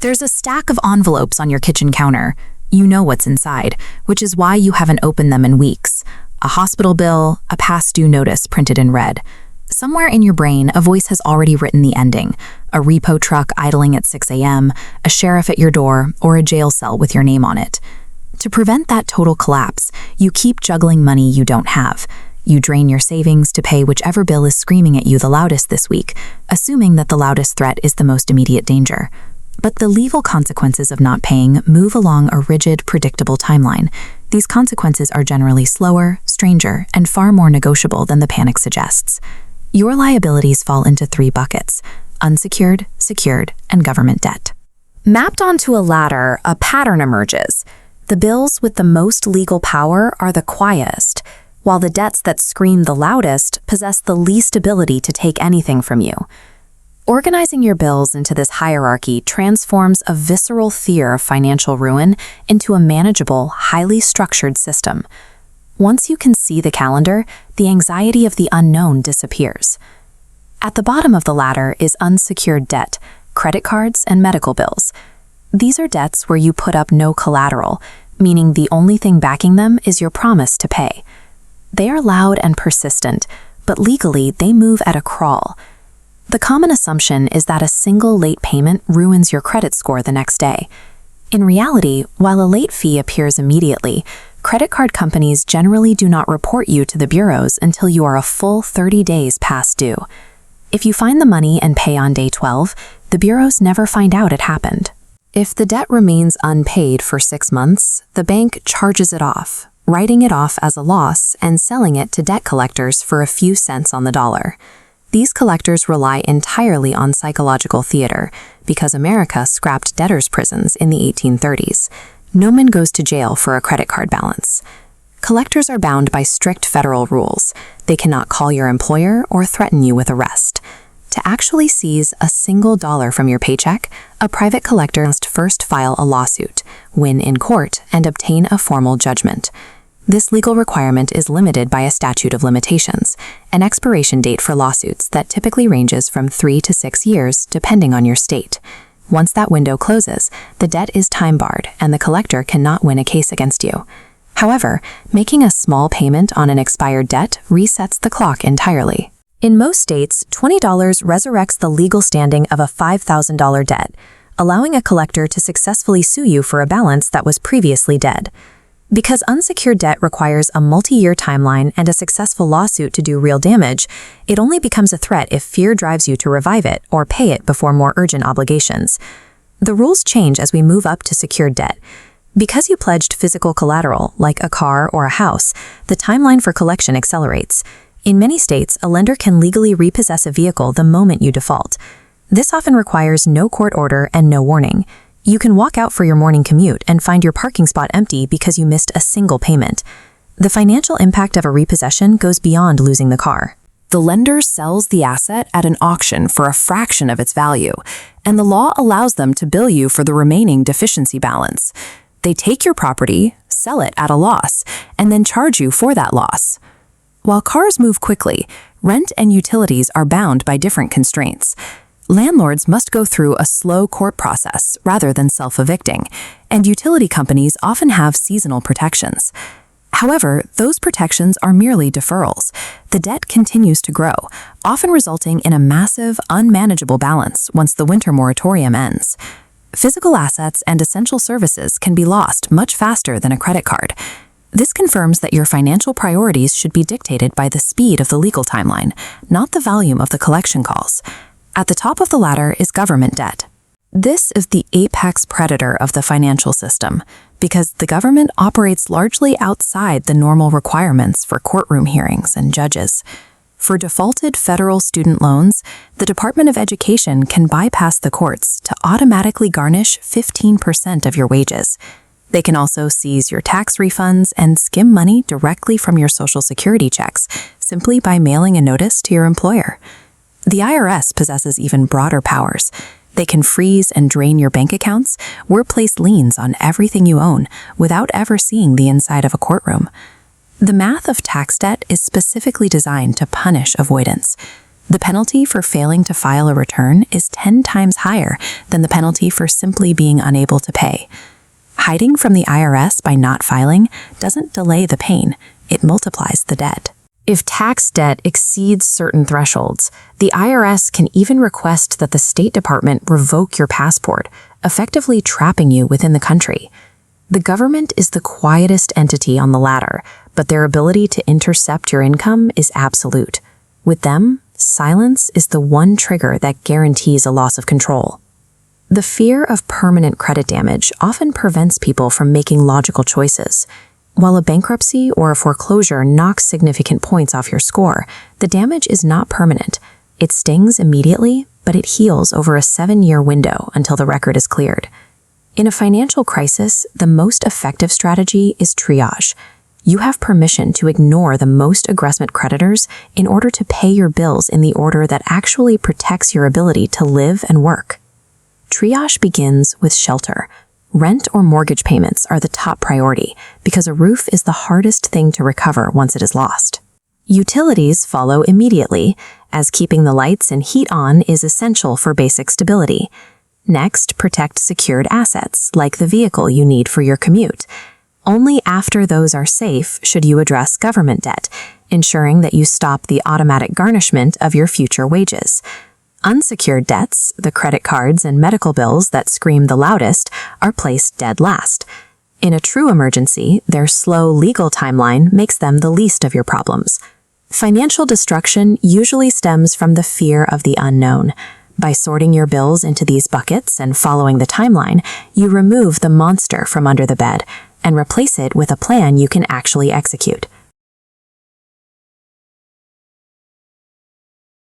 There's a stack of envelopes on your kitchen counter. You know what's inside, which is why you haven't opened them in weeks. A hospital bill, a past due notice printed in red. Somewhere in your brain, a voice has already written the ending. A repo truck idling at 6 a.m., a sheriff at your door, or a jail cell with your name on it. To prevent that total collapse, you keep juggling money you don't have. You drain your savings to pay whichever bill is screaming at you the loudest this week, assuming that the loudest threat is the most immediate danger. But the legal consequences of not paying move along a rigid, predictable timeline. These consequences are generally slower, stranger, and far more negotiable than the panic suggests. Your liabilities fall into 3 buckets: unsecured, secured, and government debt. Mapped onto a ladder, a pattern emerges. The bills with the most legal power are the quietest, while the debts that scream the loudest possess the least ability to take anything from you. Organizing your bills into this hierarchy transforms a visceral fear of financial ruin into a manageable, highly structured system. Once you can see the calendar, the anxiety of the unknown disappears. At the bottom of the ladder is unsecured debt, credit cards, and medical bills. These are debts where you put up no collateral, meaning the only thing backing them is your promise to pay. They are loud and persistent, but legally they move at a crawl. The common assumption is that a single late payment ruins your credit score the next day. In reality, while a late fee appears immediately, credit card companies generally do not report you to the bureaus until you are a full 30 days past due. If you find the money and pay on day 12, the bureaus never find out it happened. If the debt remains unpaid for 6 months, the bank charges it off, writing it off as a loss and selling it to debt collectors for a few cents on the dollar. These collectors rely entirely on psychological theater because America scrapped debtors' prisons in the 1830s. No one goes to jail for a credit card balance. Collectors are bound by strict federal rules. They cannot call your employer or threaten you with arrest. To actually seize a single dollar from your paycheck, a private collector must first file a lawsuit, win in court, and obtain a formal judgment. This legal requirement is limited by a statute of limitations, an expiration date for lawsuits that typically ranges from 3 to 6 years depending on your state. Once that window closes, the debt is time-barred and the collector cannot win a case against you. However, making a small payment on an expired debt resets the clock entirely. In most states, $20 resurrects the legal standing of a $5,000 debt, allowing a collector to successfully sue you for a balance that was previously dead. Because unsecured debt requires a multi-year timeline and a successful lawsuit to do real damage, it only becomes a threat if fear drives you to revive it or pay it before more urgent obligations. The rules change as we move up to secured debt. Because you pledged physical collateral, like a car or a house, the timeline for collection accelerates. In many states, a lender can legally repossess a vehicle the moment you default. This often requires no court order and no warning. You can walk out for your morning commute and find your parking spot empty because you missed a single payment. The financial impact of a repossession goes beyond losing the car. The lender sells the asset at an auction for a fraction of its value, and the law allows them to bill you for the remaining deficiency balance. They take your property, sell it at a loss, and then charge you for that loss. While cars move quickly, rent and utilities are bound by different constraints. Landlords must go through a slow court process rather than self-evicting, and utility companies often have seasonal protections. However, those protections are merely deferrals. The debt continues to grow, often resulting in a massive, unmanageable balance once the winter moratorium ends. Physical assets and essential services can be lost much faster than a credit card. This confirms that your financial priorities should be dictated by the speed of the legal timeline, not the volume of the collection calls. At the top of the ladder is government debt. This is the apex predator of the financial system because the government operates largely outside the normal requirements for courtroom hearings and judges. For defaulted federal student loans, the Department of Education can bypass the courts to automatically garnish 15% of your wages. They can also seize your tax refunds and skim money directly from your Social Security checks simply by mailing a notice to your employer. The IRS possesses even broader powers. They can freeze and drain your bank accounts or place liens on everything you own without ever seeing the inside of a courtroom. The math of tax debt is specifically designed to punish avoidance. The penalty for failing to file a return is 10 times higher than the penalty for simply being unable to pay. Hiding from the IRS by not filing doesn't delay the pain, it multiplies the debt. If tax debt exceeds certain thresholds, the IRS can even request that the State Department revoke your passport, effectively trapping you within the country. The government is the quietest entity on the ladder, but their ability to intercept your income is absolute. With them, silence is the one trigger that guarantees a loss of control. The fear of permanent credit damage often prevents people from making logical choices. While a bankruptcy or a foreclosure knocks significant points off your score, the damage is not permanent. It stings immediately, but it heals over a 7-year window until the record is cleared. In a financial crisis, the most effective strategy is triage. You have permission to ignore the most aggressive creditors in order to pay your bills in the order that actually protects your ability to live and work. Triage begins with shelter. Rent or mortgage payments are the top priority because a roof is the hardest thing to recover once it is lost. Utilities follow immediately, as keeping the lights and heat on is essential for basic stability. Next, protect secured assets, like the vehicle you need for your commute. Only after those are safe should you address government debt, ensuring that you stop the automatic garnishment of your future wages. Unsecured debts, the credit cards and medical bills that scream the loudest, are placed dead last. In a true emergency, their slow legal timeline makes them the least of your problems. Financial destruction usually stems from the fear of the unknown. By sorting your bills into these buckets and following the timeline, you remove the monster from under the bed and replace it with a plan you can actually execute.